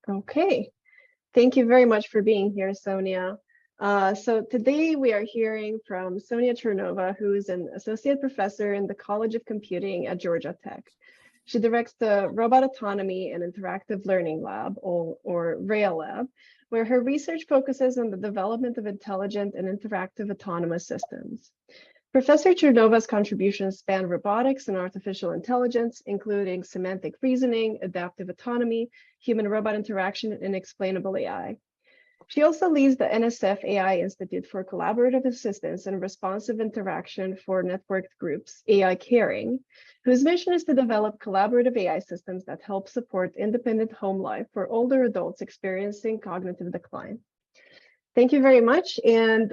Okay, thank you very much for being here, Sonia. So today we are hearing from Sonia Chernova, who is an associate professor in the College of Computing at Georgia Tech. She directs the Robot Autonomy and Interactive Learning Lab, or RAIL Lab, where her research focuses on the development of intelligent and interactive autonomous systems. Professor Chernova's contributions span robotics and artificial intelligence, including semantic reasoning, adaptive autonomy, human-robot interaction, and explainable AI. She also leads the NSF AI Institute for Collaborative Assistance and Responsive Interaction for Networked Groups, AI Caring, whose mission is to develop collaborative AI systems that help support independent home life for older adults experiencing cognitive decline. Thank you very much, and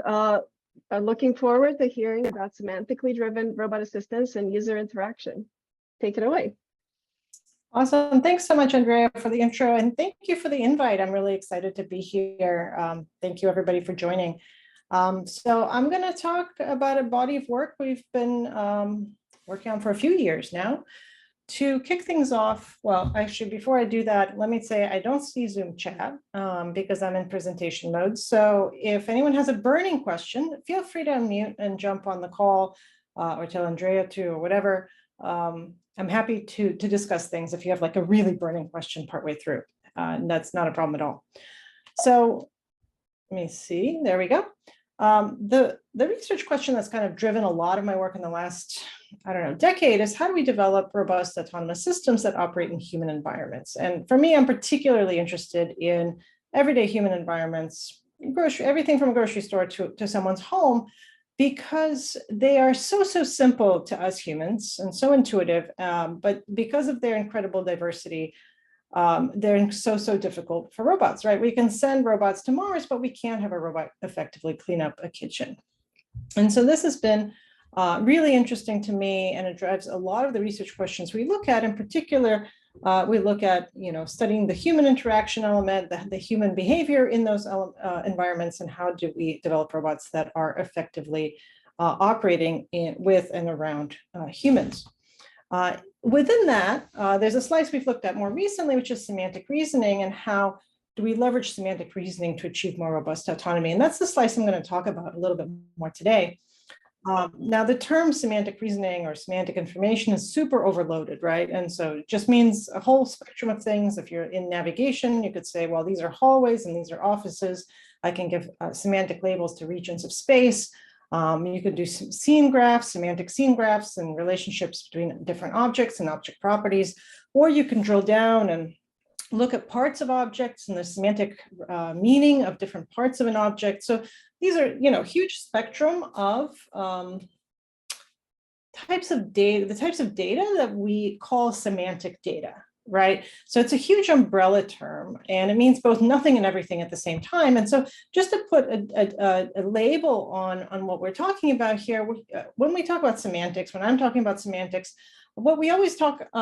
looking forward to hearing about semantically driven robot assistance and user interaction. Take it away. Awesome. Thanks so much, Andrea, for the intro, and thank you for the invite. I'm really excited to be here. Thank you, everybody, for joining. So I'm going to talk about a body of work we've been working on for a few years now. To kick things off, well, actually, before I do that, let me say I don't see Zoom chat because I'm in presentation mode. So if anyone has a burning question, feel free to unmute and jump on the call or tell Andrea to, or whatever. I'm happy to discuss things if you have like a really burning question partway through. And that's not a problem at all. So let me see, there we go. The research question that's kind of driven a lot of my work in the last, I don't know, decade is how do we develop robust autonomous systems that operate in human environments? And for me, I'm particularly interested in everyday human environments, everything from a grocery store to someone's home, because they are so simple to us humans and so intuitive, but because of their incredible diversity, they're so difficult for robots, right? We can send robots to Mars, but we can't have a robot effectively clean up a kitchen. And so this has been really interesting to me, and it drives a lot of the research questions we look at. In particular, we look at, studying the human interaction element, the human behavior in those environments, and how do we develop robots that are effectively operating with and around humans. Within that, there's a slice we've looked at more recently, which is semantic reasoning, and how do we leverage semantic reasoning to achieve more robust autonomy? And that's the slice I'm going to talk about a little bit more today. Now, the term semantic reasoning or semantic information is super overloaded, right? And so it just means a whole spectrum of things. If you're in navigation, you could say, well, these are hallways and these are offices. I can give semantic labels to regions of space. You could do some scene graphs, semantic scene graphs, and relationships between different objects and object properties. Or you can drill down and look at parts of objects and the semantic meaning of different parts of an object. So these are, huge spectrum of types of data, the types of data that we call semantic data, right? So it's a huge umbrella term, and it means both nothing and everything at the same time. And so just to put a label on what we're talking about here, when we talk about semantics, when I'm talking about semantics, what we always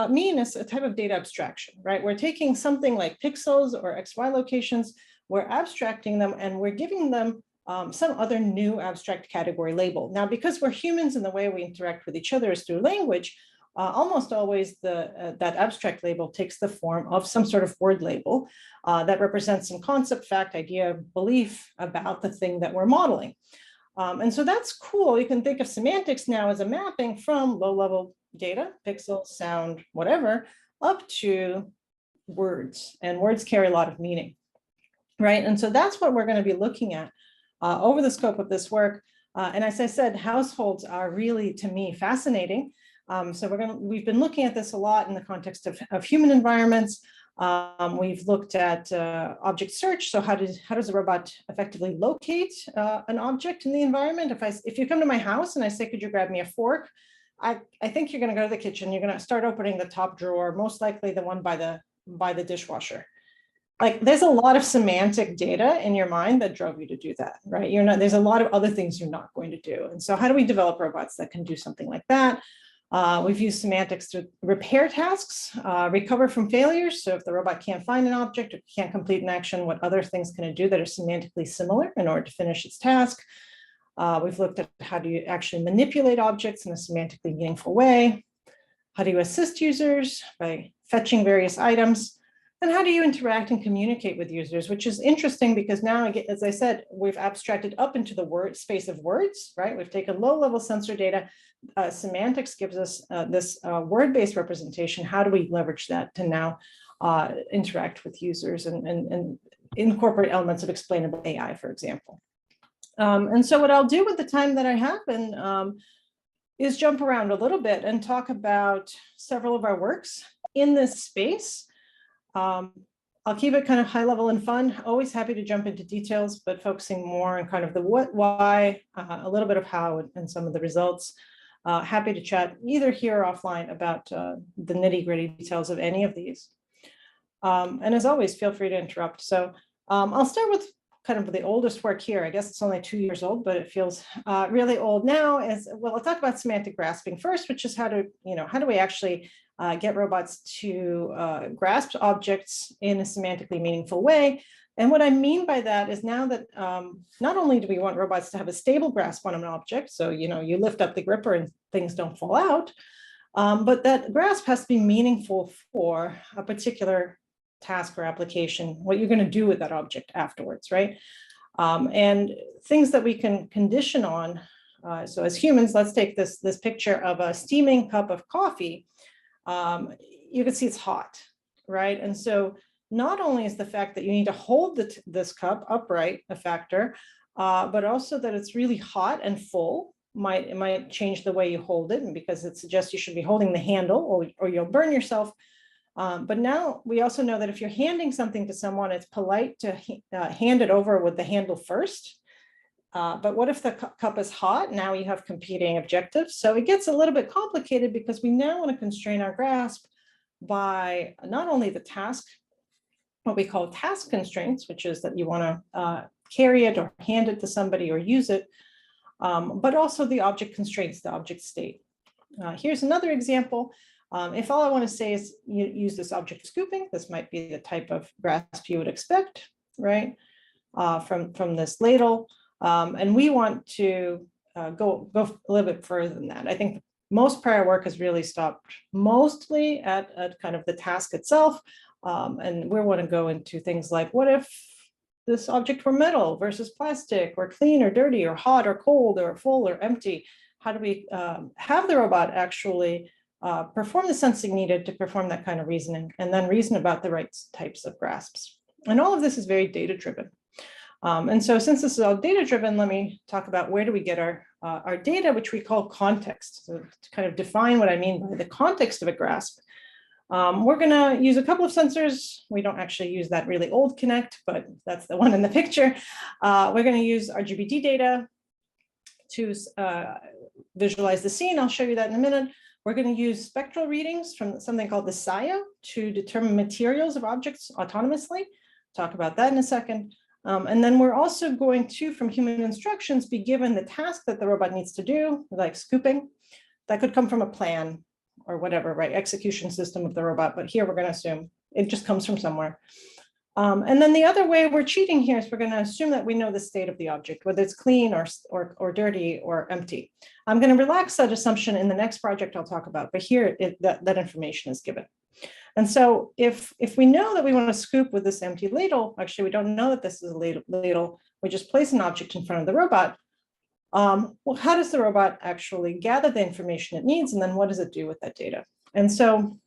mean is a type of data abstraction, right? We're taking something like pixels or XY locations, we're abstracting them, and we're giving them some other new abstract category label. Now, because we're humans and the way we interact with each other is through language, almost always that abstract label takes the form of some sort of word label that represents some concept, fact, idea, belief about the thing that we're modeling. And so that's cool. You can think of semantics now as a mapping from low-level data, pixels, sound, whatever, up to words. And words carry a lot of meaning, right? And so that's what we're going to be looking at over the scope of this work. And as I said, households are really, to me, fascinating. So we've been looking at this a lot in the context of human environments. We've looked at object search. So how does a robot effectively locate an object in the environment? If you come to my house and I say, could you grab me a fork? I think you're going to go to the kitchen. You're going to start opening the top drawer, most likely the one by the dishwasher. Like, there's a lot of semantic data in your mind that drove you to do that, right? There's a lot of other things you're not going to do. And so how do we develop robots that can do something like that? We've used semantics to repair tasks, recover from failures. So if the robot can't find an object or can't complete an action, what other things can it do that are semantically similar in order to finish its task? We've looked at how do you actually manipulate objects in a semantically meaningful way. How do you assist users? By fetching various items. And how do you interact and communicate with users, which is interesting because now, as I said, we've abstracted up into the word space of words, right? We've taken low-level sensor data. Semantics gives us this word-based representation. How do we leverage that to now interact with users and incorporate elements of explainable AI, for example? And so what I'll do with the time that I have is jump around a little bit and talk about several of our works in this space. I'll keep it kind of high level and fun. Always happy to jump into details, but focusing more on kind of the what, why, a little bit of how, and some of the results. Happy to chat either here or offline about the nitty-gritty details of any of these. And as always, feel free to interrupt. So I'll start with kind of the oldest work here. I guess it's only 2 years old, but it feels really old now. Well, I'll talk about semantic grasping first, which is how do we actually get robots to grasp objects in a semantically meaningful way. And what I mean by that is now that not only do we want robots to have a stable grasp on an object, so you lift up the gripper and things don't fall out, but that grasp has to be meaningful for a particular task or application, what you're going to do with that object afterwards, right? And things that we can condition on. So as humans, let's take this picture of a steaming cup of coffee. You can see it's hot, right? And so not only is the fact that you need to hold this cup upright a factor, but also that it's really hot and full might change the way you hold it, and because it suggests you should be holding the handle or you'll burn yourself. But now we also know that if you're handing something to someone, it's polite to hand it over with the handle first. But what if the cup is hot? Now you have competing objectives. So it gets a little bit complicated because we now want to constrain our grasp by not only the task, what we call task constraints, which is that you want to carry it or hand it to somebody or use it, but also the object constraints, the object state. Here's another example. If all I want to say is use this object scooping, this might be the type of grasp you would expect, right? From this ladle. And we want to go a little bit further than that. I think most prior work has really stopped mostly at kind of the task itself. And we want to go into things like, what if this object were metal versus plastic, or clean or dirty, or hot or cold, or full or empty? How do we have the robot actually perform the sensing needed to perform that kind of reasoning, and then reason about the right types of grasps? And all of this is very data-driven. And so since this is all data-driven, let me talk about where do we get our data, which we call context. So to kind of define what I mean by the context of a grasp, we're going to use a couple of sensors. We don't actually use that really old Connect, but that's the one in the picture. We're going to use RGBD data to visualize the scene. I'll show you that in a minute. We're going to use spectral readings from something called the SIO to determine materials of objects autonomously. Talk about that in a second. And then we're also going to, from human instructions, be given the task that the robot needs to do, like scooping. That could come from a plan or whatever, right? Execution system of the robot. But here we're going to assume it just comes from somewhere. And then the other way we're cheating here is we're going to assume that we know the state of the object, whether it's clean or dirty or empty. I'm going to relax that assumption in the next project I'll talk about, but here that information is given. And so if we know that we want to scoop with this empty ladle, actually we don't know that this is a ladle, we just place an object in front of the robot. Well, how does the robot actually gather the information it needs, and then what does it do with that data? And so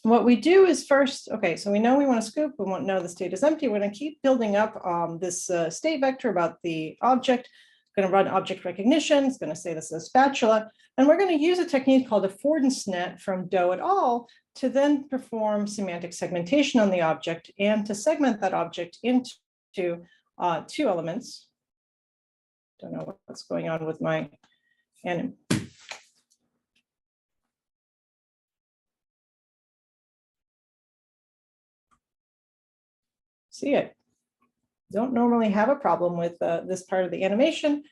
what we do is first, okay, so we know we want to scoop, we want to know the state is empty. We're going to keep building up this state vector about the object. Going to run object recognition. It's going to say this is a spatula. And we're going to use a technique called affordance net from Doe et al. To then perform semantic segmentation on the object and to segment that object into two elements. Don't know what's going on with my anim. See it. Don't normally have a problem with this part of the animation,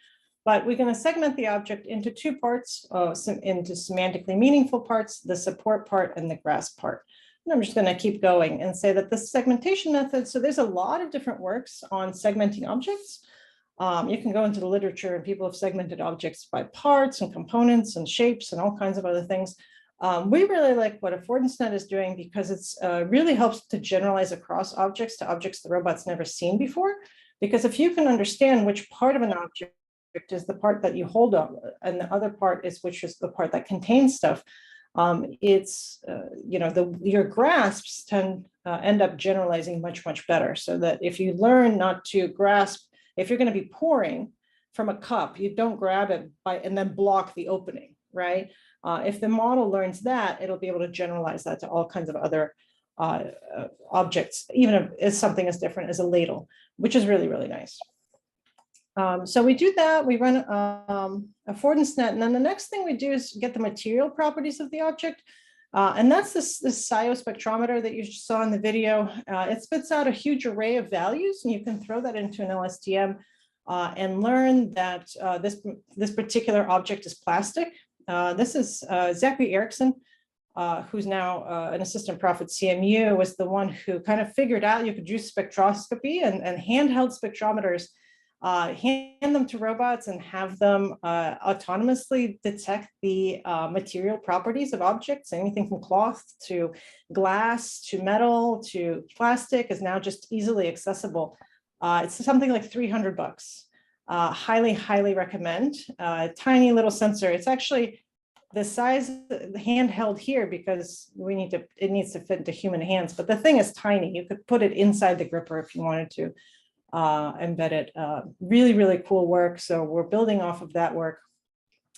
but we're going to segment the object into two parts, into semantically meaningful parts, the support part and the grasp part. And I'm just going to keep going and say that the segmentation method, so there's a lot of different works on segmenting objects. You can go into the literature and people have segmented objects by parts and components and shapes and all kinds of other things. We really like what AffordanceNet is doing because it's really helps to generalize across objects to objects the robot's never seen before. Because if you can understand which part of an object is the part that you hold on, and the other part is which is the part that contains stuff, it's your grasps end up generalizing much better. So that if you learn not to grasp, if you're going to be pouring from a cup, you don't grab it and then block the opening, right? If the model learns that, it'll be able to generalize that to all kinds of other objects, even if something as different as a ladle, which is really nice. So we do that, we run AffordanceNet, and then the next thing we do is get the material properties of the object. And that's this spectrometer that you saw in the video. It spits out a huge array of values, and you can throw that into an LSTM and learn that this particular object is plastic. This is Zachary Erickson, who's now an assistant prof at CMU, was the one who kind of figured out you could use spectroscopy and handheld spectrometers, hand them to robots and have them autonomously detect the material properties of objects. Anything from cloth to glass to metal to plastic is now just easily accessible. It's something like $300. Highly recommend. Tiny little sensor. It's actually the size of the handheld here because it needs to fit into human hands, but the thing is tiny. You could put it inside the gripper if you wanted to embed it. Really cool work. So we're building off of that work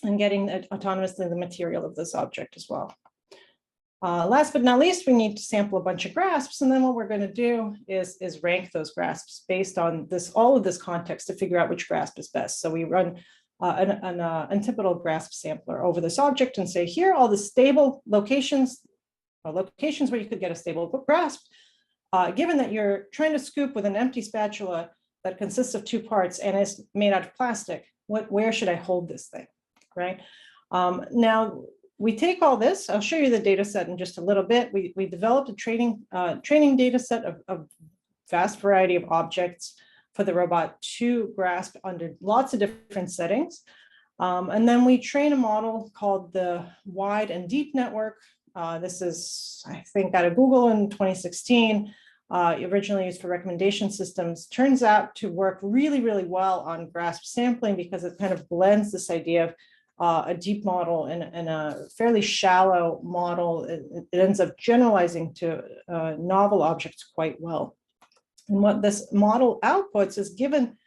and getting autonomously the material of this object as well. Last but not least, we need to sample a bunch of grasps, and then what we're going to do is rank those grasps based on all of this context to figure out which grasp is best. So we run an Untitled grasp sampler over this object and say, here are all the stable locations where you could get a stable grasp. Given that you're trying to scoop with an empty spatula that consists of two parts and is made out of plastic, where should I hold this thing, right? Now, we take all this. I'll show you the data set in just a little bit. We developed a training data set of vast variety of objects for the robot to grasp under lots of different settings. And then we train a model called the wide and deep network. This is, I think, out of Google in 2016, originally used for recommendation systems. Turns out to work really well on grasp sampling because it kind of blends this idea of a deep model and a fairly shallow model. It ends up generalizing to novel objects quite well. And what this model outputs is given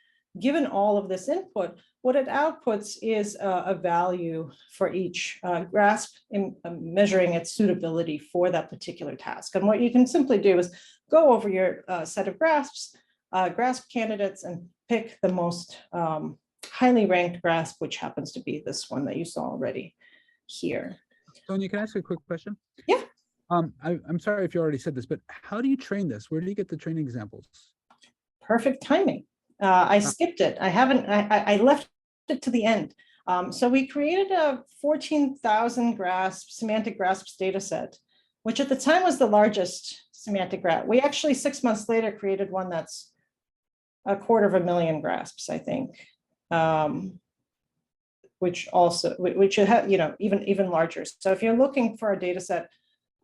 all of this input, what it outputs is a value for each grasp in measuring its suitability for that particular task. And what you can simply do is go over your set of grasp candidates and pick the most highly ranked grasp, which happens to be this one that you saw already here. Sonia, can I ask you a quick question? Yeah. I'm sorry if you already said this, but how do you train this? Where do you get the training examples? Perfect timing. I skipped it. I left it to the end. So we created a 14,000 semantic grasps data set, which at the time was the largest semantic grasp. We actually 6 months later created one that's 250,000 grasps, I think. Which have, even larger. So if you're looking for a data set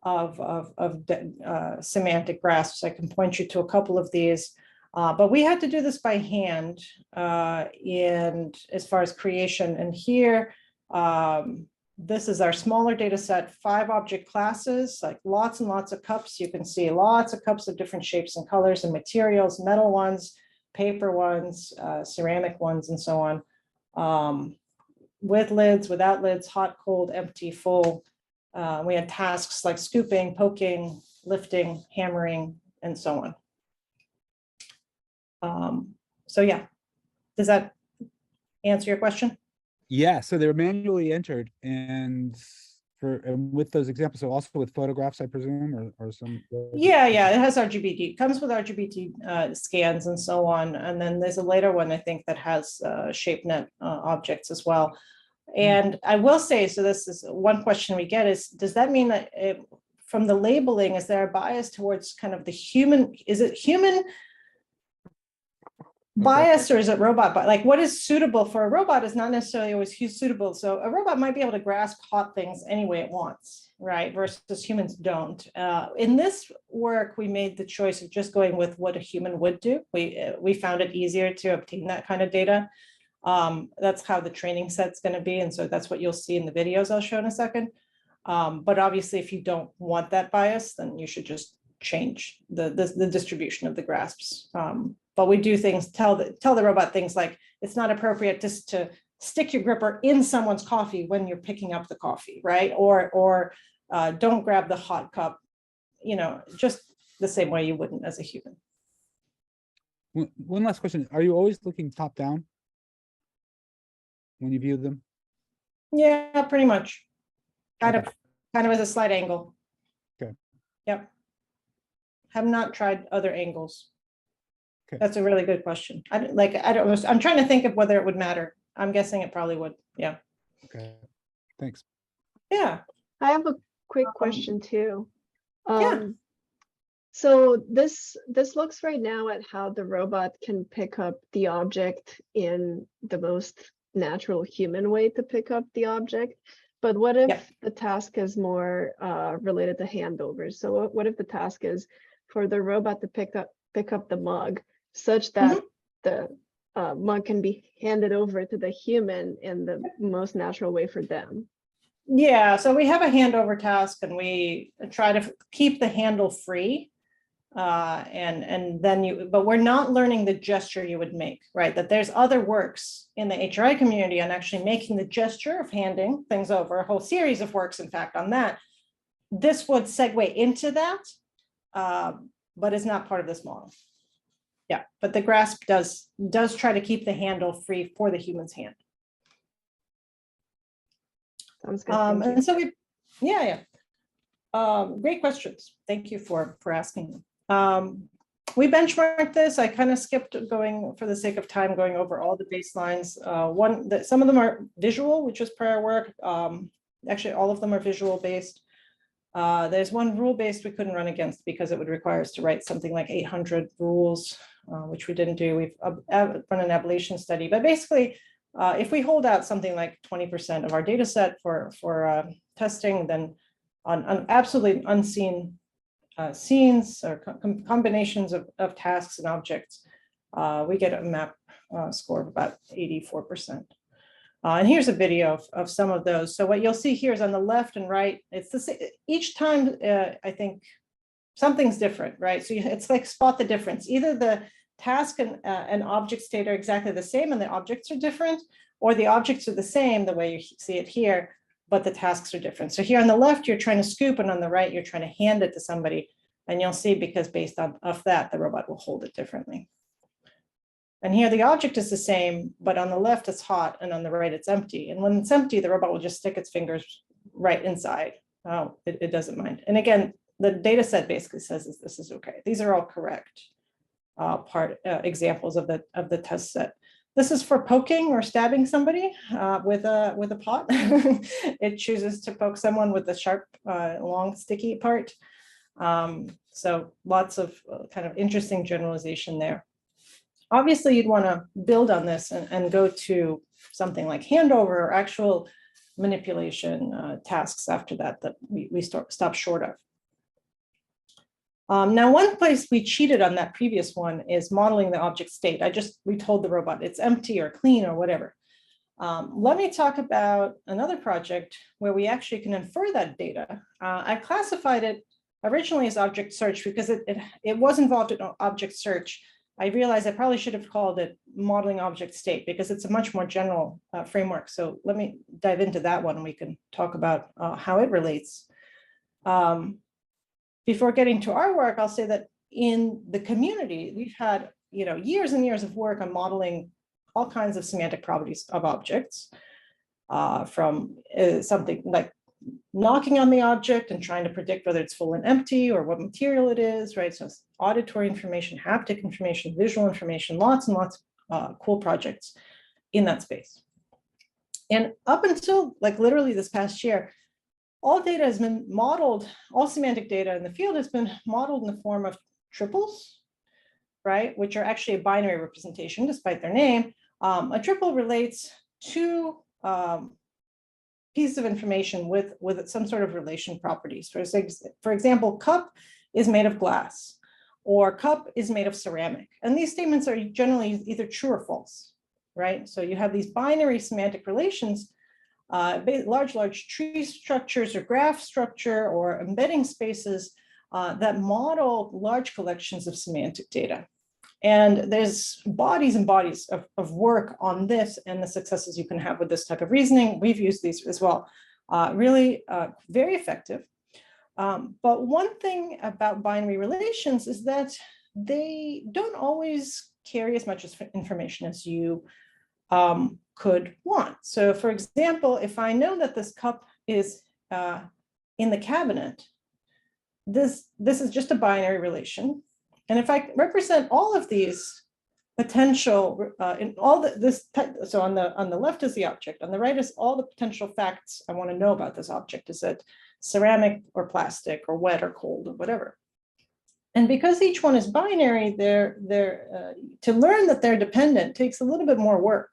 of semantic grasps, I can point you to a couple of these. But we had to do this by hand and as far as creation. And here, this is our smaller data set, 5 object classes, like lots and lots of cups. You can see lots of cups of different shapes and colors and materials, metal ones, paper ones, ceramic ones, and so on. With lids, without lids, hot, cold, empty, full. We had tasks like scooping, poking, lifting, hammering, and so on. So yeah, does that answer your question? Yeah, so they're manually entered and with those examples, so also with photographs, I presume, or some. Yeah, it has RGB. It comes with RGB scans and so on. And then there's a later one, I think, that has ShapeNet objects as well. And I will say, so this is one question we get is, does that mean that from the labeling, is there a bias towards kind of the human, is it human bias or is it robot bias? Like what is suitable for a robot is not necessarily always suitable. So a robot might be able to grasp hot things any way it wants. right? Versus humans don't. In this work, we made the choice of just going with what a human would do. We found it easier to obtain that kind of data. That's how the training set's going to be. And so that's what you'll see in the videos I'll show in a second. But obviously, if you don't want that bias, then you should just change the distribution of the grasps. But we do things, tell the robot things like, it's not appropriate just to stick your gripper in someone's coffee when you're picking up the coffee, right? Or don't grab the hot cup, just the same way you wouldn't as a human. One last question. Are you always looking top down when you view them? Yeah, pretty much. Kind Okay. of as a slight angle. Okay. Yep. Have not tried other angles. Okay. That's a really good question. I'm trying to think of whether it would matter. I'm guessing it probably would. Yeah. Okay. Thanks. Yeah. I have a quick question too. Yeah. So this looks right now at how the robot can pick up the object in the most natural human way to pick up the object. But what if the task is more related to handovers? So what if the task is for the robot to pick up the mug such that the mug can be handed over to the human in the most natural way for them? Yeah, so we have a handover task and we try to keep the handle free. And then but we're not learning the gesture you would make, right? That there's other works in the HRI community on actually making the gesture of handing things over, a whole series of works, in fact, on that. This would segue into that, but is not part of this model. Yeah, but the grasp does try to keep the handle free for the human's hand. Sounds good. Thank you. And so great questions. Thank you for asking them. We benchmarked this. I kind of skipped going for the sake of time, going over all the baselines. Some of them are visual, which is prior work. Actually, all of them are visual based. There's one rule based we couldn't run against because it would require us to write something like 800 rules, which we didn't do. We've run an ablation study, but basically, if we hold out something like 20% of our data set for testing, then on absolutely unseen scenes or combinations of tasks and objects, we get a map score of about 84%. And here's a video of some of those. So what you'll see here is on the left and right, it's the same each time. I think something's different, right? So it's like spot the difference. Either the task and object state are exactly the same and the objects are different, or the objects are the same the way you see it here, but the tasks are different. So here on the left, you're trying to scoop, and on the right, you're trying to hand it to somebody. And you'll see, because based on that, the robot will hold it differently. And here the object is the same, but on the left it's hot and on the right it's empty. And when it's empty, the robot will just stick its fingers right inside. Oh, it doesn't mind. And again, the data set basically says this is okay. These are all correct examples of the test set. This is for poking or stabbing somebody with a pot. It chooses to poke someone with the sharp, long, sticky part. So lots of kind of interesting generalization there. Obviously, you'd want to build on this and go to something like handover or actual manipulation tasks after that we stop short of. Now, one place we cheated on that previous one is modeling the object state. We told the robot it's empty or clean or whatever. Let me talk about another project where we actually can infer that data. I classified it originally as object search because it was involved in object search. I realized I probably should have called it modeling object state because it's a much more general framework. So let me dive into that one and we can talk about how it relates. Before getting to our work, I'll say that in the community, we've had years and years of work on modeling all kinds of semantic properties of objects, from something like knocking on the object and trying to predict whether it's full and empty or what material it is, right? So it's auditory information, haptic information, visual information, lots and lots of cool projects in that space. And up until like literally this past year, all data has been modeled, all semantic data in the field has been modeled in the form of triples, right? Which are actually a binary representation despite their name. A triple relates two piece of information with some sort of relation properties. For example, cup is made of glass, or cup is made of ceramic. And these statements are generally either true or false, right? So you have these binary semantic relations, large tree structures or graph structure or embedding spaces that model large collections of semantic data. And there's bodies and bodies of work on this and the successes you can have with this type of reasoning. We've used these as well. Really very effective. But one thing about binary relations is that they don't always carry as much information as you could want. So for example, if I know that this cup is in the cabinet, this is just a binary relation. And if I represent all of these potential in all so on the left is the object, on the right is all the potential facts I want to know about this object. Is it ceramic or plastic or wet or cold or whatever? And because each one is binary, to learn that they're dependent takes a little bit more work.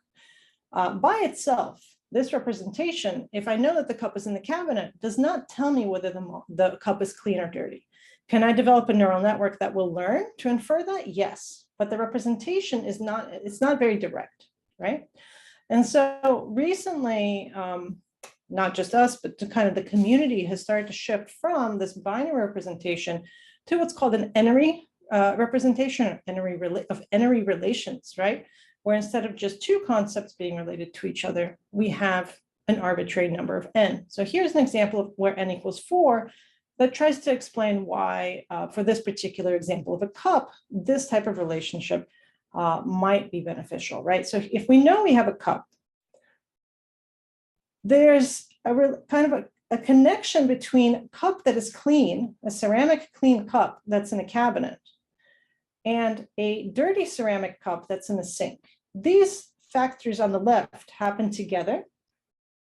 By itself, this representation, if I know that the cup is in the cabinet, does not tell me whether the cup is clean or dirty. Can I develop a neural network that will learn to infer that? Yes, but the representation is not, it's not very direct, right? And so recently, not just us, but to kind of the community has started to shift from this binary representation to what's called an n-ary representation of n-ary relations, right? Where instead of just two concepts being related to each other, we have an arbitrary number of n. So here's an example of where n equals 4 that tries to explain why, for this particular example of a cup, this type of relationship might be beneficial, right? So if we know we have a cup, there's a connection between a cup that is clean, a ceramic clean cup that's in a cabinet, and a dirty ceramic cup that's in a sink. These factors on the left happen together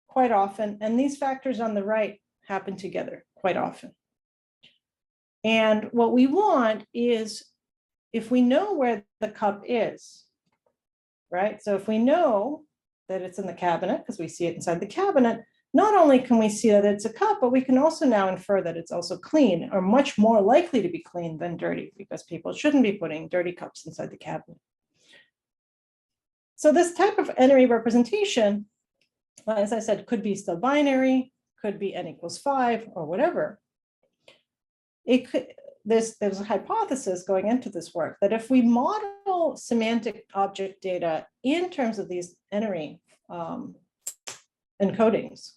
quite often, and these factors on the right happen together quite often. And what we want is, if we know where the cup is, right? So if we know that it's in the cabinet, because we see it inside the cabinet, not only can we see that it's a cup, but we can also now infer that it's also clean, or much more likely to be clean than dirty, because people shouldn't be putting dirty cups inside the cabinet. So this type of n-ary representation, as I said, could be still binary, could be n equals 5 or whatever. There's a hypothesis going into this work that if we model semantic object data in terms of these n-ary encodings,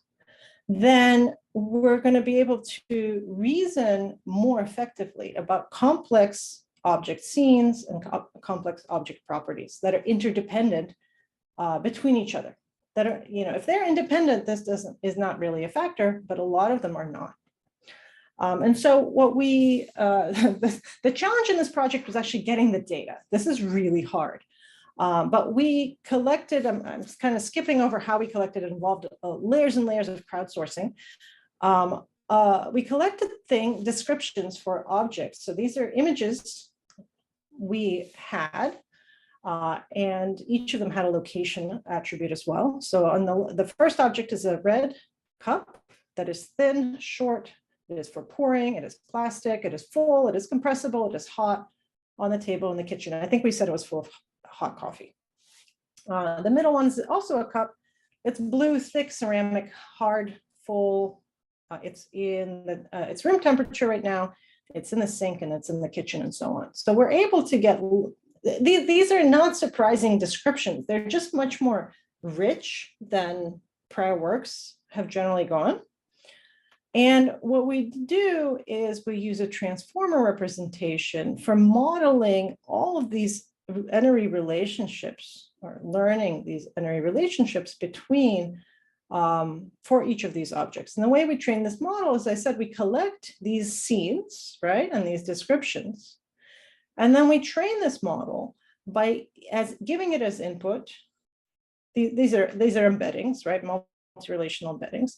then we're going to be able to reason more effectively about complex object scenes and complex object properties that are interdependent between each other. That are, if they're independent, this is not really a factor, but a lot of them are not. And so what the challenge in this project was actually getting the data. This is really hard. But we collected, I'm kind of skipping over how we collected, it involved layers and layers of crowdsourcing. We collected descriptions for objects. So these are images we had, and each of them had a location attribute as well. So on the first object is a red cup that is thin, short, it is for pouring, it is plastic, it is full, it is compressible, it is hot, on the table in the kitchen. I think we said it was full of hot coffee. The middle one is also a cup. It's blue, thick ceramic, hard, full. It's it's room temperature right now. It's in the sink and it's in the kitchen and so on. So we're able to get, these are not surprising descriptions. They're just much more rich than prior works have generally gone. And what we do is we use a transformer representation for modeling all of these n-ary relationships, or learning these n-ary relationships between for each of these objects. And the way we train this model, as I said, we collect these scenes, right, and these descriptions, and then we train this model by giving it as input. These are embeddings, right, multi-relational embeddings.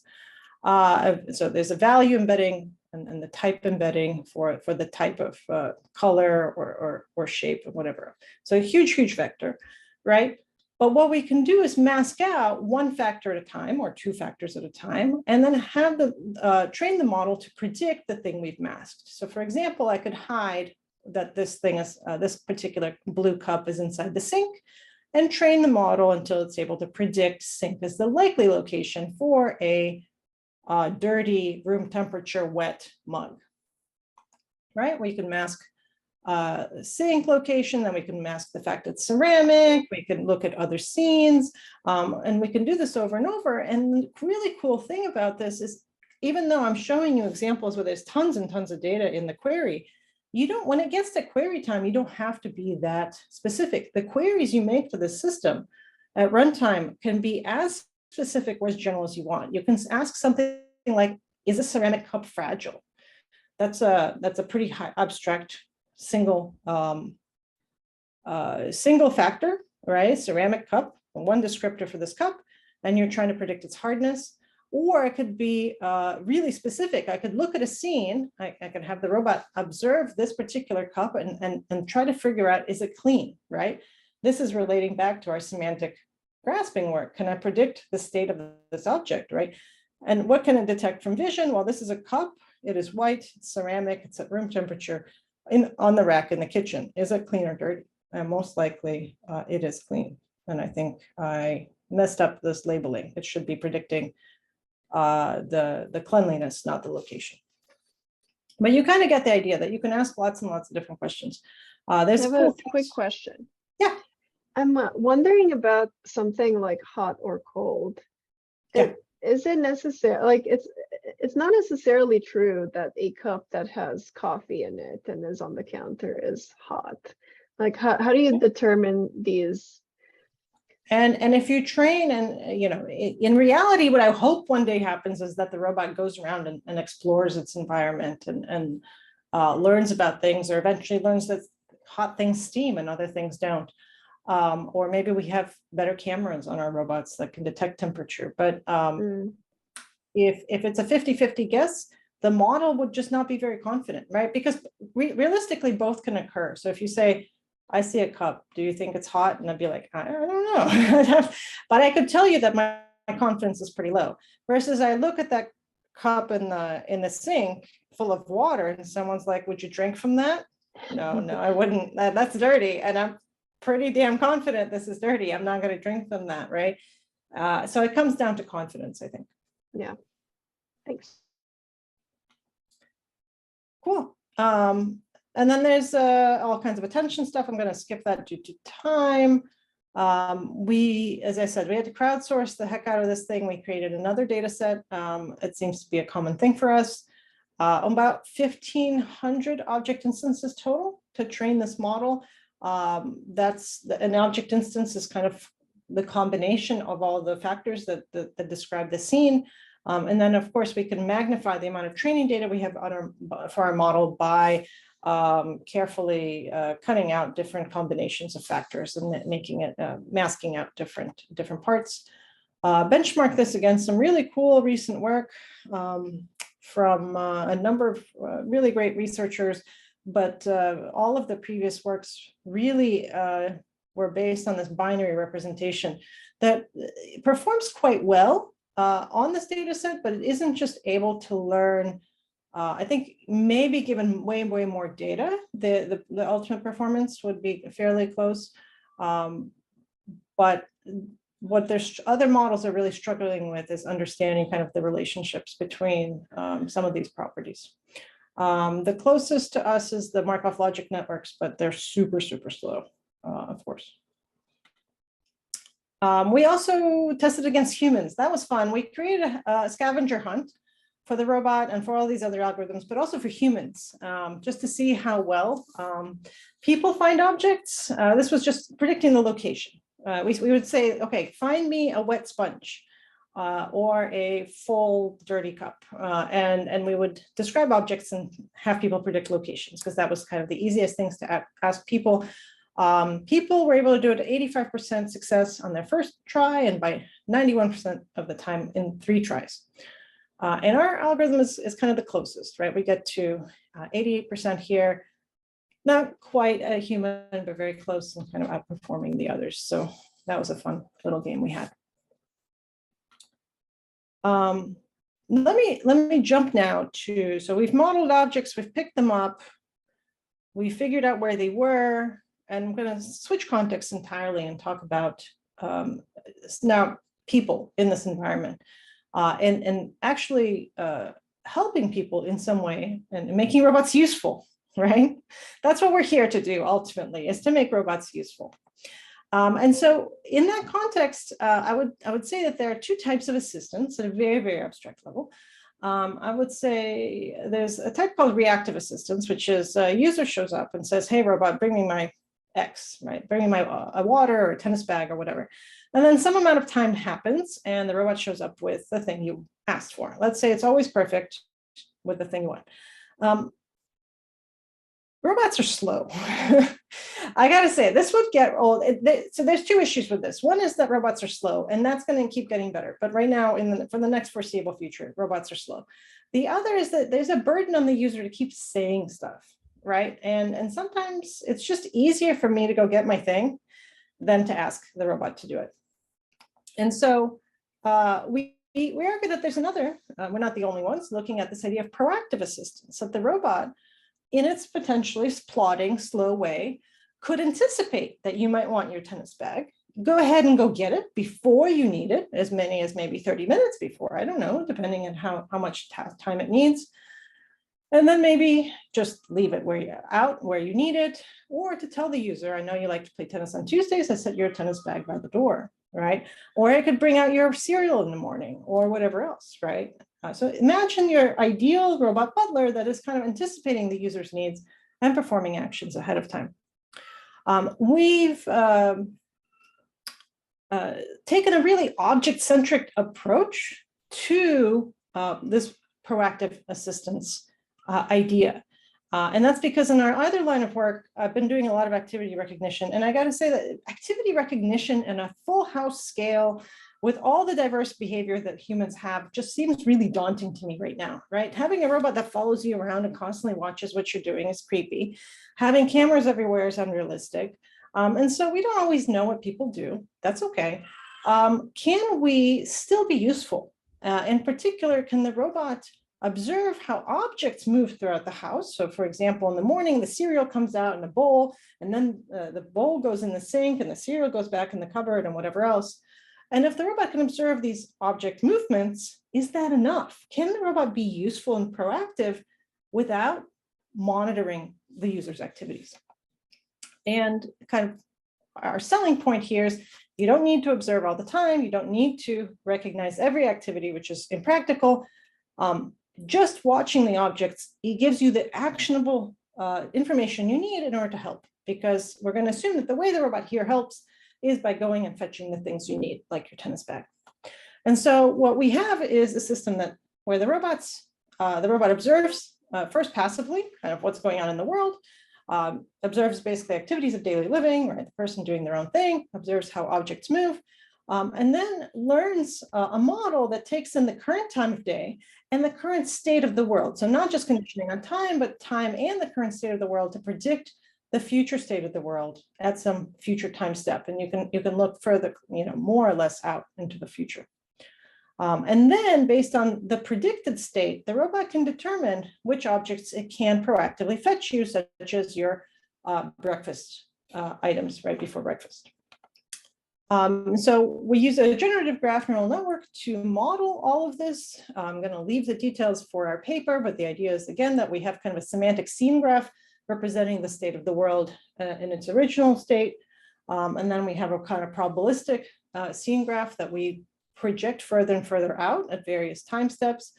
So there's a value embedding and the type embedding for the type of color or shape or whatever. So a huge vector, right? But what we can do is mask out one factor at a time or two factors at a time, and then have the train the model to predict the thing we've masked. So for example, I could hide that this thing is, this particular blue cup is inside the sink, and train the model until it's able to predict sink as the likely location for a dirty, room temperature, wet mug, right? We can mask sink location, then we can mask the fact it's ceramic, we can look at other scenes, and we can do this over and over. And the really cool thing about this is, even though I'm showing you examples where there's tons and tons of data in the query, you don't, when it gets to query time, you don't have to be that specific. The queries you make for the system at runtime can be as specific or as general as you want. You can ask something like, is a ceramic cup fragile? That's a pretty high abstract single factor, right? Ceramic cup, one descriptor for this cup, and you're trying to predict its hardness. Or it could be really specific. I could look at a scene, I could have the robot observe this particular cup and try to figure out, is it clean, right? This is relating back to our semantic grasping work. Can I predict the state of this object, right? And what can it detect from vision? Well, this is a cup, it is white, it's ceramic, it's at room temperature, on the rack in the kitchen. Is it clean or dirty? And most likely it is clean. And I think I messed up this labeling. It should be predicting the cleanliness, not the location. But you kind of get the idea that you can ask lots and lots of different questions. There's I have a quick question. Yeah. I'm wondering about something like hot or cold. Yeah. Is it necessary? Like, it's not necessarily true that a cup that has coffee in it and is on the counter is hot. Like, how do you determine these? And if you train, and you know, in reality, what I hope one day happens is that the robot goes around and explores its environment and learns about things, or eventually learns that hot things steam and other things don't. Or maybe we have better cameras on our robots that can detect temperature. But if it's a 50-50 guess, the model would just not be very confident, right? Because realistically, both can occur. So if you say, I see a cup, do you think it's hot? And I'd be like, I don't know. But I could tell you that my confidence is pretty low. Versus I look at that cup in the sink full of water, and someone's like, would you drink from that? No, I wouldn't. That's dirty. And I'm pretty damn confident this is dirty. I'm not going to drink from that, right? So it comes down to confidence, I think. Yeah. Thanks. Cool. And then there's all kinds of attention stuff. I'm going to skip that due to time. As I said, we had to crowdsource the heck out of this thing. We created another data set. It seems to be a common thing for us. About 1,500 object instances total to train this model. That's an object instance is kind of the combination of all the factors that describe the scene. And then, of course, we can magnify the amount of training data we have for our model by carefully cutting out different combinations of factors and making it masking out different parts. Benchmark this against some really cool recent work from a number of really great researchers, but all of the previous works really were based on this binary representation that performs quite well on this data set, but it isn't just able to learn. I think maybe given way more data, the ultimate performance would be fairly close. But what there's other models are really struggling with is understanding kind of the relationships between some of these properties. The closest to us is the Markov logic networks, but they're super slow, of course. We also tested against humans. That was fun. We created a scavenger hunt for the robot and for all these other algorithms, but also for humans, just to see how well people find objects. This was just predicting the location. We would say, okay, find me a wet sponge or a full dirty cup. And we would describe objects and have people predict locations, because that was kind of the easiest things to ask people. People were able to do it at 85% success on their first try, and by 91% of the time in 3 tries. And our algorithm is kind of the closest, right? We get to 88% here, not quite a human, but very close and kind of outperforming the others. So That was a fun little game we had. Let me jump now to, so we've modeled objects, we've picked them up, we figured out where they were, and I'm going to switch context entirely and talk about now people in this environment, and actually helping people in some way and making robots useful, right? That's what we're here to do ultimately, is to make robots useful. And so in that context, I would say that there are two types of assistants at a very, very abstract level. I would say there's a type called reactive assistance, which is a user shows up and says, hey, robot, bring me my X, right? Bring me my a water or a tennis bag or whatever. And then some amount of time happens and the robot shows up with the thing you asked for. Let's say it's always perfect with the thing you want. Robots are slow. I gotta say, this would get old. So there's two issues with this. One is that robots are slow, and that's going to keep getting better. But right now, for the next foreseeable future, robots are slow. The other is that there's a burden on the user to keep saying stuff, right? And sometimes it's just easier for me to go get my thing than to ask the robot to do it. And so we argue that there's another, we're not the only ones, looking at this idea of proactive assistance, that the robot, in its potentially plodding, slow way, could anticipate that you might want your tennis bag, go ahead and go get it before you need it, as many as maybe 30 minutes before, I don't know, depending on how much time it needs. And then maybe just leave it where you need it, or to tell the user, I know you like to play tennis on Tuesdays, I set your tennis bag by the door, right? Or I could bring out your cereal in the morning or whatever else, right? So imagine your ideal robot butler that is kind of anticipating the user's needs and performing actions ahead of time. We've taken a really object-centric approach to this proactive assistance idea. And that's because in our other line of work, I've been doing a lot of activity recognition. And I got to say that activity recognition in a full house scale with all the diverse behavior that humans have just seems really daunting to me right now, right? Having a robot that follows you around and constantly watches what you're doing is creepy. Having cameras everywhere is unrealistic. And so we don't always know what people do. That's okay. Can we still be useful? In particular, can the robot observe how objects move throughout the house? So for example, in the morning, the cereal comes out in a bowl, and then the bowl goes in the sink and the cereal goes back in the cupboard and whatever else. And if the robot can observe these object movements, is that enough? Can the robot be useful and proactive without monitoring the user's activities? And kind of our selling point here is you don't need to observe all the time. You don't need to recognize every activity, which is impractical. Just watching the objects, it gives you the actionable information you need in order to help, because we're going to assume that the way the robot here helps is by going and fetching the things you need, like your tennis bag. And so what we have is a system that where the robot observes first passively, kind of what's going on in the world, observes basically activities of daily living, right? The person doing their own thing, observes how objects move, and then learns a model that takes in the current time of day and the current state of the world. So not just conditioning on time, but time and the current state of the world to predict the future state of the world at some future time step. And you can look further, more or less out into the future. And then based on the predicted state, the robot can determine which objects it can proactively fetch you, such as your breakfast items right before breakfast. So we use a generative graph neural network to model all of this. I'm going to leave the details for our paper, but the idea is, again, that we have kind of a semantic scene graph representing the state of the world in its original state. And then we have a kind of probabilistic scene graph that we project further and further out at various time steps.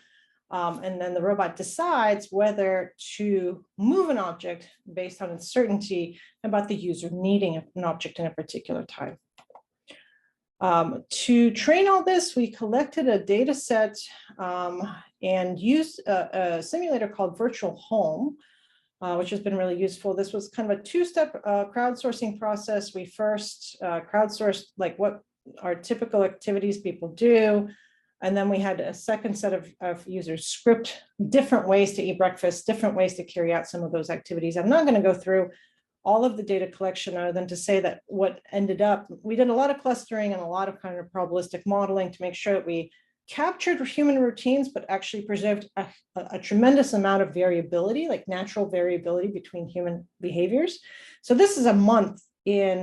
And then the robot decides whether to move an object based on its certainty about the user needing an object in a particular time. To train all this, we collected a data set and used a simulator called Virtual Home, which has been really useful. This was kind of a two-step crowdsourcing process. We first crowdsourced like what are typical activities people do. And then we had a second set of users script different ways to eat breakfast, different ways to carry out some of those activities. I'm not going to go through all of the data collection other than to say that what ended up, we did a lot of clustering and a lot of kind of probabilistic modeling to make sure that we captured human routines, but actually preserved a tremendous amount of variability, like natural variability between human behaviors. So this is a month in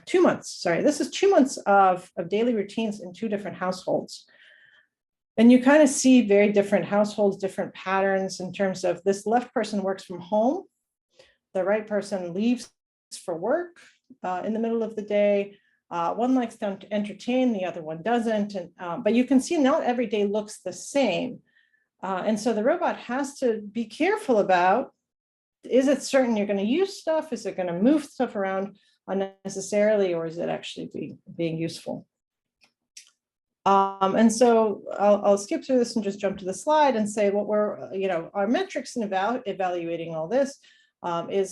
2 months, sorry, this is 2 months of daily routines in 2 different households. And you kind of see very different households, different patterns in terms of this left person works from home, the right person leaves for work in the middle of the day. One likes to entertain, the other one doesn't. But you can see not every day looks the same. And so the robot has to be careful about, is it certain you're going to use stuff? Is it going to move stuff around unnecessarily, or is it actually being useful? And so I'll skip through this and just jump to the slide and say what we're, our metrics in evaluating all this is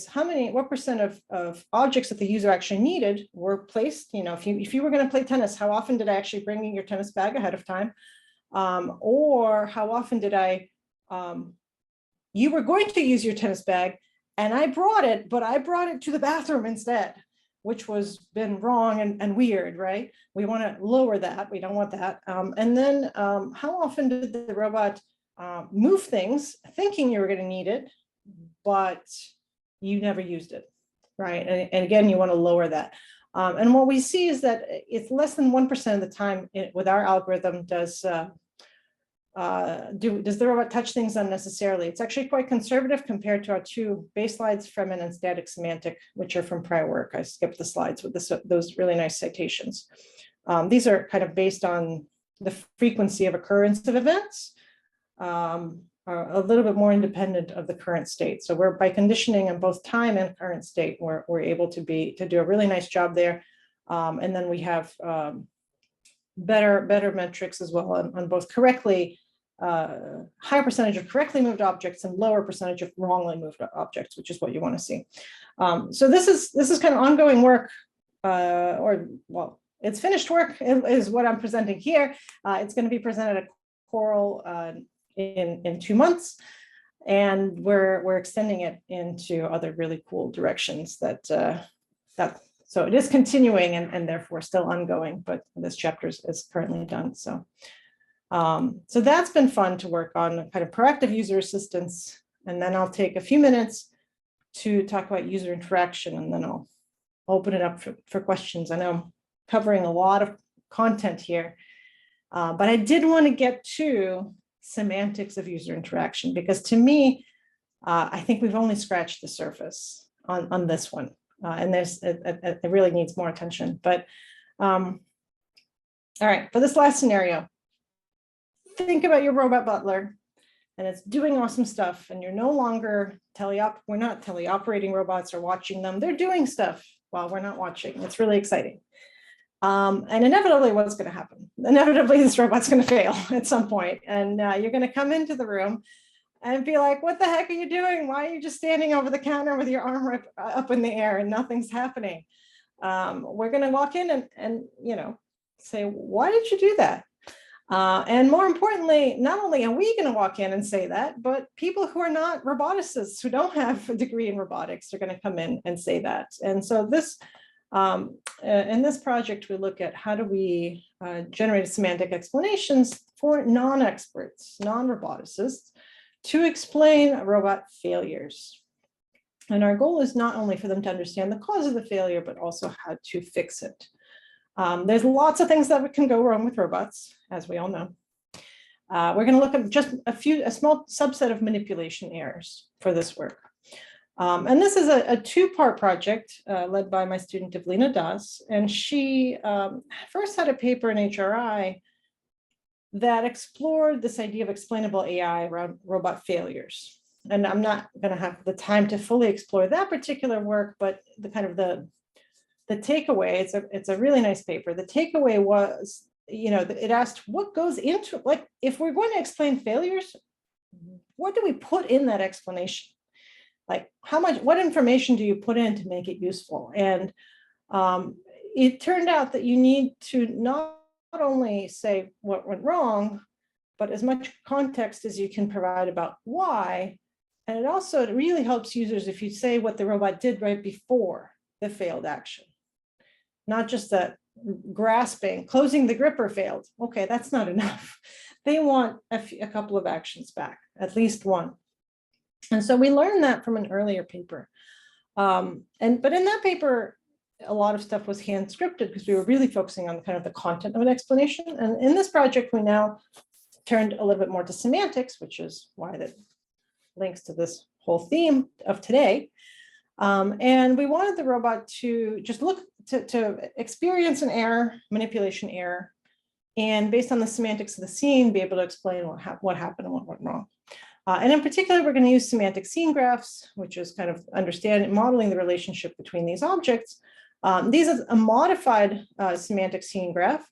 what percent of objects that the user actually needed were placed. If you were going to play tennis, how often did I actually bring in your tennis bag ahead of time? Or how often did you were going to use your tennis bag and I brought it, but I brought it to the bathroom instead, which was been wrong and weird, right? We want to lower that. We don't want that. And then how often did the robot move things thinking you were going to need it, but you never used it, right? And again, you want to lower that. And what we see is that it's less than 1% of the time with our algorithm does the robot touch things unnecessarily. It's actually quite conservative compared to our 2 base slides, Fremen and static semantic, which are from prior work. I skipped the slides with those really nice citations. These are kind of based on the frequency of occurrence of events, are a little bit more independent of the current state. So we're by conditioning on both time and current state, we're able to do a really nice job there. And then we have better metrics as well on both higher percentage of correctly moved objects and lower percentage of wrongly moved objects, which is what you want to see. So this is kind of ongoing work, it's finished work is what I'm presenting here. It's going to be presented at Coral in 2 months, and we're extending it into other really cool directions so it is continuing and therefore still ongoing, but this chapter is currently done. So that's been fun to work on, kind of proactive user assistance. And then I'll take a few minutes to talk about user interaction, and then I'll open it up for questions. I know I'm covering a lot of content here, but I did want to get to semantics of user interaction, because to me, I think we've only scratched the surface on this one. And it really needs more attention. But all right, for this last scenario, think about your robot butler, and it's doing awesome stuff, and you're no longer we're not teleoperating robots or watching them. They're doing stuff while we're not watching. It's really exciting. And inevitably, what's going to happen? Inevitably, this robot's going to fail at some point, and you're going to come into the room and be like, what the heck are you doing? Why are you just standing over the counter with your arm up in the air and nothing's happening? We're going to walk in and say, why did you do that? And more importantly, not only are we going to walk in and say that, but people who are not roboticists, who don't have a degree in robotics, are going to come in and say that. And so in this project, we look at how do we generate semantic explanations for non-experts, non-roboticists, to explain robot failures. And our goal is not only for them to understand the cause of the failure, but also how to fix it. There's lots of things that can go wrong with robots, as we all know. We're going to look at just a small subset of manipulation errors for this work. And this is a 2-part project led by my student, Evelina Das. And she first had a paper in HRI that explored this idea of explainable AI around robot failures. And I'm not going to have the time to fully explore that particular work, but the takeaway, it's a really nice paper. The takeaway was, it asked what goes into, like, if we're going to explain failures, what do we put in that explanation? Like, what information do you put in to make it useful? And it turned out that you need to not only say what went wrong, but as much context as you can provide about why And it also really helps users if you say what the robot did right before the failed action. Not just that grasping, closing the gripper failed. Okay, that's not enough. They want a couple of actions back, at least one. And so we learned that from an earlier paper. But in that paper, a lot of stuff was hand scripted because we were really focusing on kind of the content of an explanation. And in this project, we now turned a little bit more to semantics, which is why that links to this whole theme of today. And we wanted the robot to just look to experience an error, manipulation error, and based on the semantics of the scene, be able to explain what happened and what went wrong. And in particular, we're going to use semantic scene graphs, which is kind of modeling the relationship between these objects. These are a modified semantic scene graph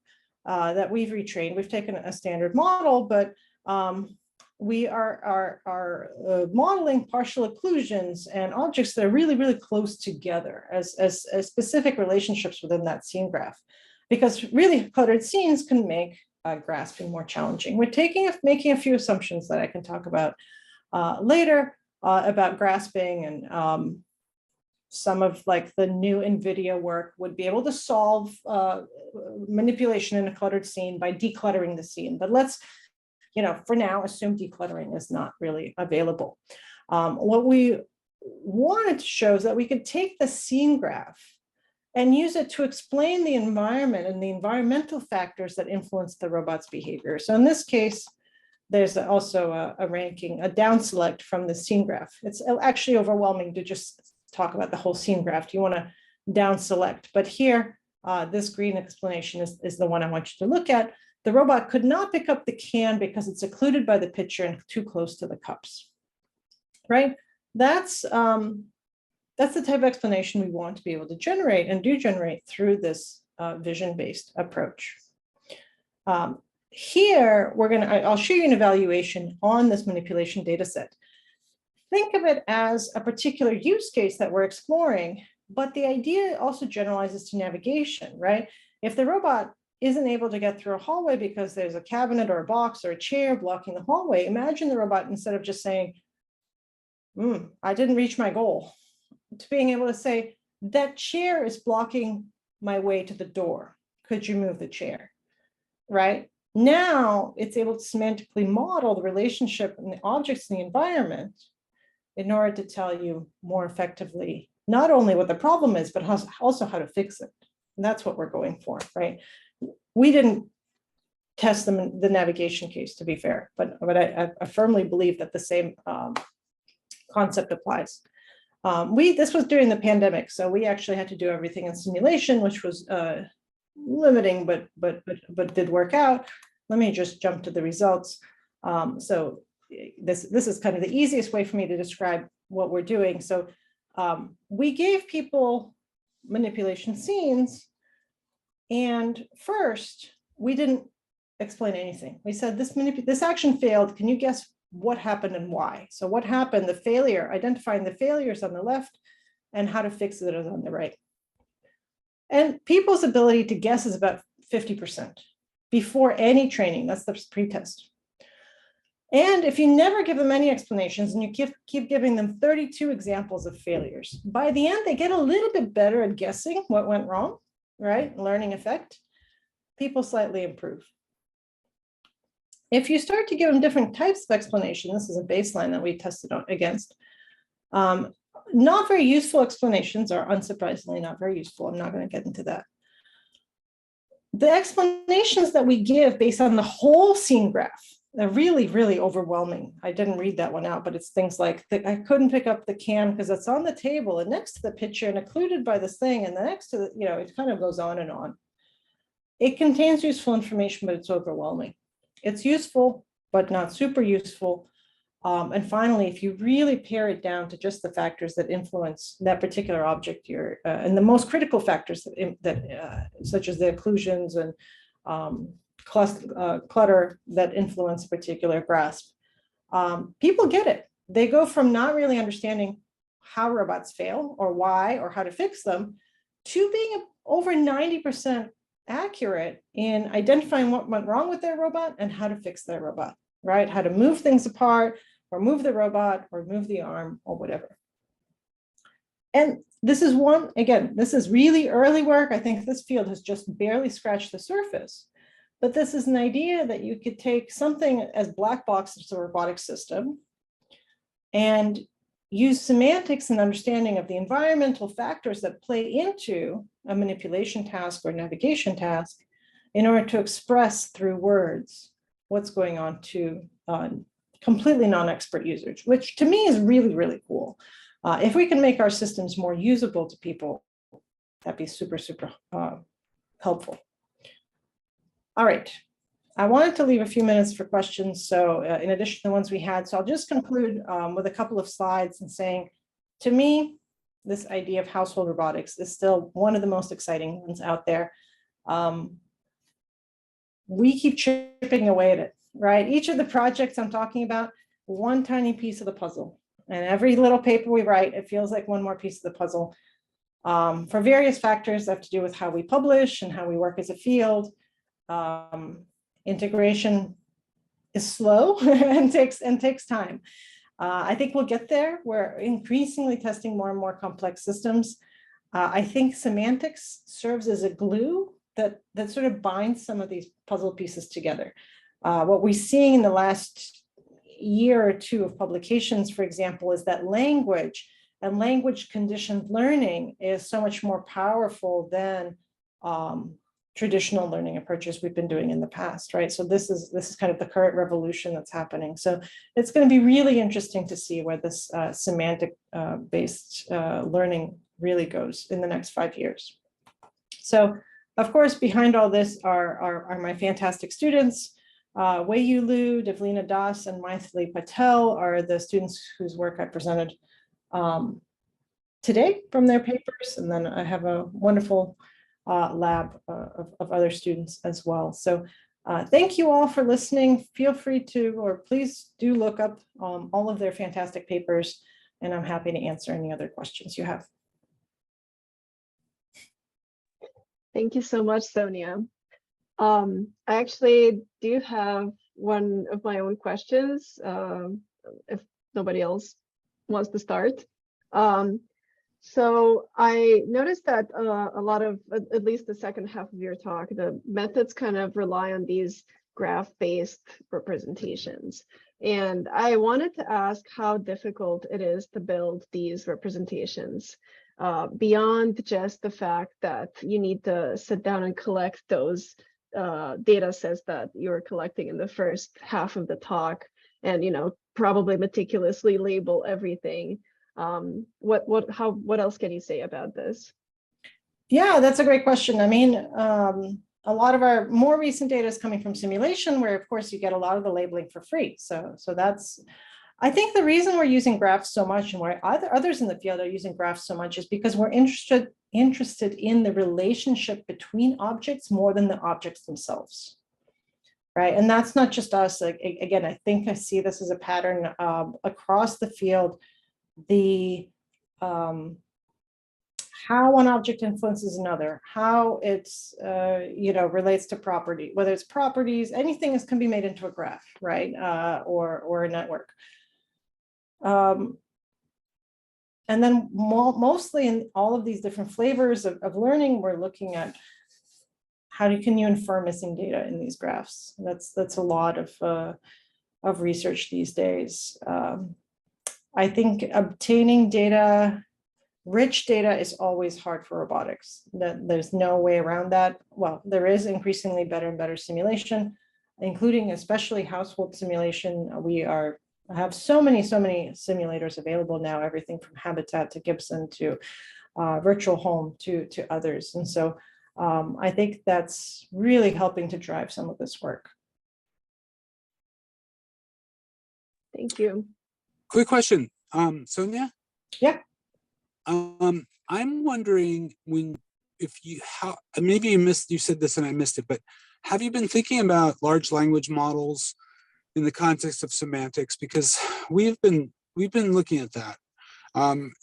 that we've retrained. We've taken a standard model, but we are modeling partial occlusions and objects that are really, really close together as specific relationships within that scene graph. Because really cluttered scenes can make grasping more challenging. We're making a few assumptions that I can talk about later about grasping, and some of like the new NVIDIA work would be able to solve manipulation in a cluttered scene by decluttering the scene. But let's, for now, assume decluttering is not really available. What we wanted to show is that we could take the scene graph and use it to explain the environment and the environmental factors that influence the robot's behavior. So in this case, there's also a ranking, a down select from the scene graph. It's actually overwhelming to just talk about the whole scene graph. You want to down select, but here, this green explanation is the one I want you to look at. The robot could not pick up the can because it's occluded by the pitcher and too close to the cups, right? That's the type of explanation we want to be able to generate and do generate through this vision-based approach. Here, I'll show you an evaluation on this manipulation data set. Think of it as a particular use case that we're exploring, but the idea also generalizes to navigation, right? If the robot isn't able to get through a hallway because there's a cabinet or a box or a chair blocking the hallway, imagine the robot, instead of just saying, I didn't reach my goal, to being able to say, that chair is blocking my way to the door. Could you move the chair, right? Now it's able to semantically model the relationship and the objects in the environment in order to tell you more effectively, not only what the problem is, but also how to fix it. And that's what we're going for, right? We didn't test them in the navigation case, to be fair, but I firmly believe that the same concept applies. This was during the pandemic, so we actually had to do everything in simulation, which was limiting, but did work out. Let me just jump to the results. So this is kind of the easiest way for me to describe what we're doing. So we gave people manipulation scenes, and first we didn't explain anything. We said this action failed. Can you guess what happened and why? So what happened, the failure, identifying the failures on the left and how to fix it is on the right. And people's ability to guess is about 50% before any training. That's the pretest. And if you never give them any explanations and you keep giving them 32 examples of failures, by the end, they get a little bit better at guessing what went wrong, right? Learning effect. People slightly improve. If you start to give them different types of explanation, this is a baseline that we tested against. Not very useful explanations are unsurprisingly not very useful. I'm not going to get into that. The explanations that we give based on the whole scene graph, they're really, really overwhelming. I didn't read that one out, but it's things like, I couldn't pick up the can because it's on the table and next to the pitcher and occluded by this thing, and the next to the, it kind of goes on and on. It contains useful information, but it's overwhelming. It's useful, but not super useful. And finally, if you really pare it down to just the factors that influence that particular object, and the most critical factors such as the occlusions and clutter that influence a particular grasp, people get it. They go from not really understanding how robots fail or why or how to fix them to being over 90% accurate in identifying what went wrong with their robot and how to fix their robot, right? How to move things apart, or move the robot, or move the arm, or whatever. And this is one, again, this is really early work. I think this field has just barely scratched the surface. But this is an idea that you could take something as black box as a robotic system and use semantics and understanding of the environmental factors that play into a manipulation task or navigation task in order to express through words what's going on to completely non-expert users, which to me is really, really cool. If we can make our systems more usable to people, that'd be super, super helpful. All right, I wanted to leave a few minutes for questions. So in addition to the ones we had, so I'll just conclude with a couple of slides and saying, to me, this idea of household robotics is still one of the most exciting ones out there. We keep chipping away at it, right? Each of the projects I'm talking about, one tiny piece of the puzzle. And every little paper we write, it feels like one more piece of the puzzle. For various factors that have to do with how we publish and how we work as a field. Integration is slow and takes time. I think we'll get there. We're increasingly testing more and more complex systems. I think semantics serves as a glue that sort of binds some of these puzzle pieces together. What we're seeing in the last year or two of publications, for example, is that language and language conditioned learning is so much more powerful than traditional learning approaches we've been doing in the past, right? So this is kind of the current revolution that's happening. So it's going to be really interesting to see where this semantic based learning really goes in the next 5 years. So of course, behind all this are my fantastic students. Wei-Yu Liu, Devlina Das, and Maithili Patel are the students whose work I presented today from their papers. And then I have a wonderful lab of other students as well. So thank you all for listening. Feel free to, or please do look up all of their fantastic papers, and I'm happy to answer any other questions you have. Thank you so much, Sonia. I actually do have one of my own questions, if nobody else wants to start. So I noticed that a lot of, at least the second half of your talk, the methods kind of rely on these graph-based representations. And I wanted to ask how difficult it is to build these representations. Beyond just the fact that you need to sit down and collect those data sets that you're collecting in the first half of the talk, and probably meticulously label everything. What else can you say about this? Yeah, that's a great question. I mean, a lot of our more recent data is coming from simulation, where of course you get a lot of the labeling for free. So that's, I think the reason we're using graphs so much, and why others in the field are using graphs so much, is because we're interested in the relationship between objects more than the objects themselves, right? And that's not just us. Like, again, I think I see this as a pattern across the field. The how one object influences another, how it's relates to property, whether it's properties, anything can be made into a graph, right? Or a network. And then mostly in all of these different flavors of learning, we're looking at can you infer missing data in these graphs? That's a lot of research these days. I think obtaining data, rich data, is always hard for robotics. There's no way around that. Well, there is increasingly better and better simulation, including especially household simulation. We have so many simulators available now, everything from Habitat to Gibson to Virtual Home to others. And so I think that's really helping to drive some of this work. Thank you. Quick question, Sonia? Yeah. I'm wondering maybe you said this and I missed it, but have you been thinking about large language models in the context of semantics? Because we've been looking at that.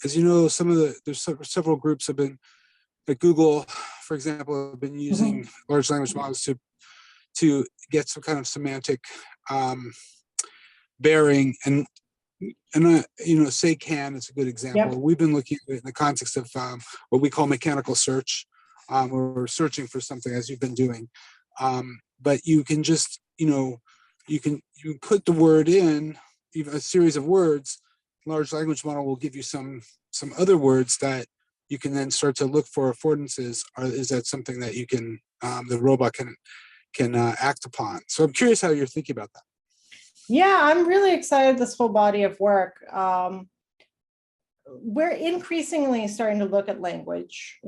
As you know, there's several groups have been at Google, for example, have been using large language models to get some kind of semantic bearing. And and say can is a good example. Yep. We've been looking at it in the context of what we call mechanical search. We're searching for something as you've been doing, but you can just you put the word in, even a series of words. Large language model will give you some other words that you can then start to look for affordances. Is that something that you can the robot can act upon? So I'm curious how you're thinking about that. Yeah, I'm really excited this whole body of work. We're increasingly starting to look at language.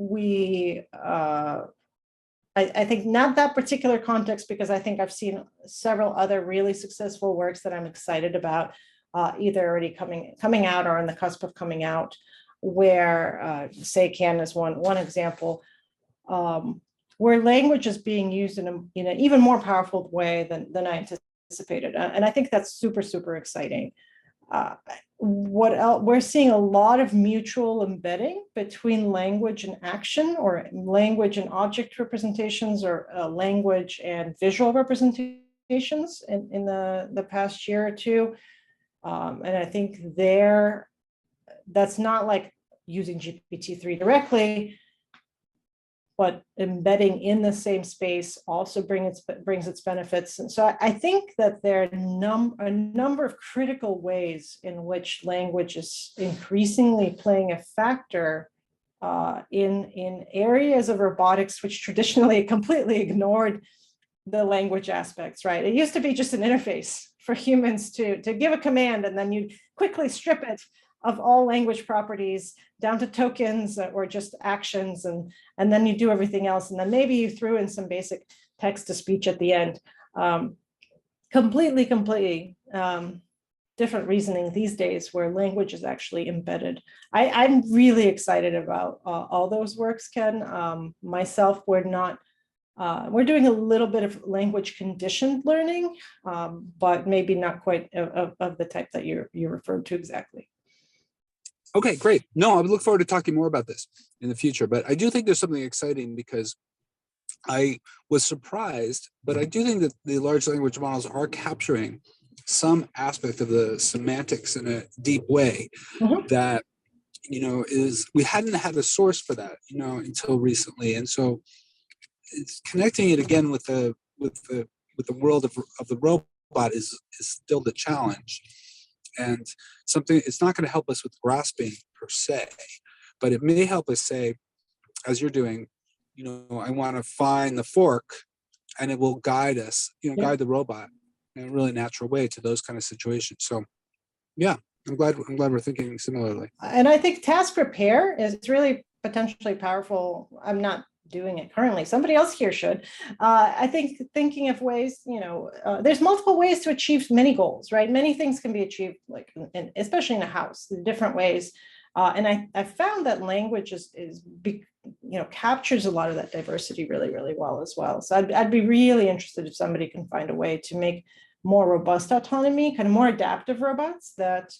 I think not that particular context, because I think I've seen several other really successful works that I'm excited about, either already coming out or on the cusp of coming out, where say can is one example, where language is being used in an even more powerful way than I anticipated. And I think that's super, super exciting. What else? We're seeing a lot of mutual embedding between language and action, or language and object representations, or language and visual representations in the past year or two. And I think that's not like using GPT-3 directly, but embedding in the same space also brings its benefits. And so I think that there are a number of critical ways in which language is increasingly playing a factor in areas of robotics, which traditionally completely ignored the language aspects, right? It used to be just an interface for humans to give a command, and then you quickly strip it of all language properties down to tokens or just actions, and then you do everything else, and then maybe you threw in some basic text to speech at the end. Completely different reasoning these days, where language is actually embedded. I'm really excited about all those works, Ken. Myself, we're doing a little bit of language conditioned learning, but maybe not quite of the type that you referred to exactly. Okay, great. No, I would look forward to talking more about this in the future, but I do think there's something exciting, because I was surprised, but I do think that the large language models are capturing some aspect of the semantics in a deep way that, we hadn't had a source for that, until recently. And so it's connecting it again with the world of the robot is still the challenge. And it's not going to help us with grasping per se, but it may help us say, as you're doing, I want to find the fork, and it will guide us, guide the robot in a really natural way to those kind of situations. So yeah, I'm glad we're thinking similarly. And I think task prepare is really potentially powerful. I'm not doing it currently. Somebody else here should. I think thinking of ways, there's multiple ways to achieve many goals, right? Many things can be achieved, like, especially in a house, in different ways. And I found that language captures a lot of that diversity really, really well as well. So I'd be really interested if somebody can find a way to make more robust autonomy, kind of more adaptive robots that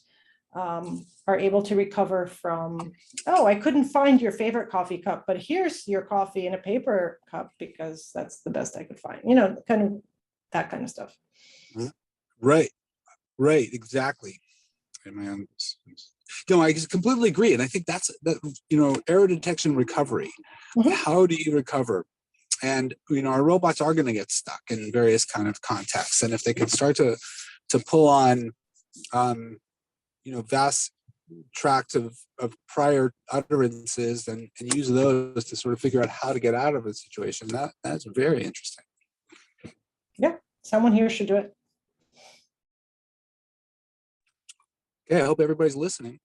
are able to recover from, I couldn't find your favorite coffee cup, but here's your coffee in a paper cup because that's the best I could find, kind of that kind of stuff. Right, exactly. I completely agree. And I think that's error detection recovery. How do you recover? And, our robots are going to get stuck in various kind of contexts. And if they can start to pull on, vast tracts of prior utterances and use those to sort of figure out how to get out of a situation, that's very interesting. Yeah, someone here should do it. Okay, I hope everybody's listening.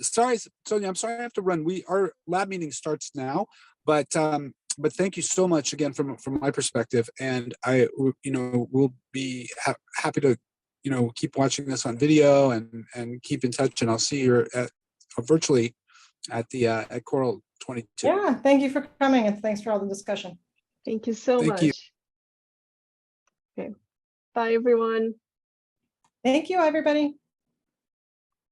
Sorry, Sonia, I'm sorry I have to run. Our lab meeting starts now, but thank you so much again from my perspective, and I will be happy to keep watching this on video and keep in touch, and I'll see you virtually at Coral 22. Yeah, thank you for coming, and thanks for all the discussion. Thank you so much. Okay, bye everyone. Thank you, everybody.